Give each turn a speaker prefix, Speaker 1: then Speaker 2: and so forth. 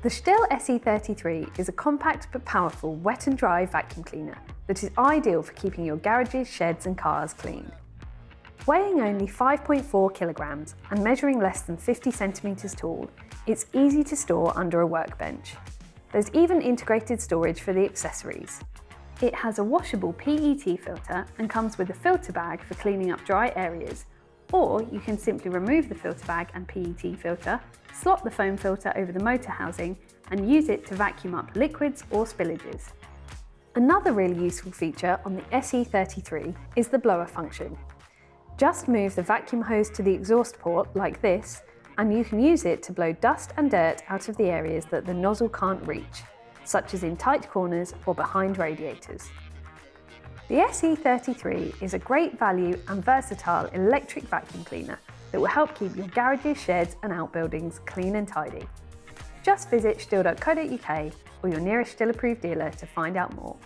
Speaker 1: The STIHL SE33 is a compact but powerful wet and dry vacuum cleaner that is ideal for keeping your garages, sheds and cars clean. Weighing only 5.4 kilograms and measuring less than 50 centimeters tall, it's easy to store under a workbench. There's even integrated storage for the accessories. It has a washable PET filter and comes with a filter bag for cleaning up dry areas, or you can simply remove the filter bag and PET filter, slot the foam filter over the motor housing and use it to vacuum up liquids or spillages. Another really useful feature on the SE33 is the blower function. Just move the vacuum hose to the exhaust port like this, and you can use it to blow dust and dirt out of the areas that the nozzle can't reach, such as in tight corners or behind radiators. The SE33 is a great value and versatile electric vacuum cleaner that will help keep your garages, sheds and outbuildings clean and tidy. Just visit stihl.co.uk or your nearest STIHL approved dealer to find out more.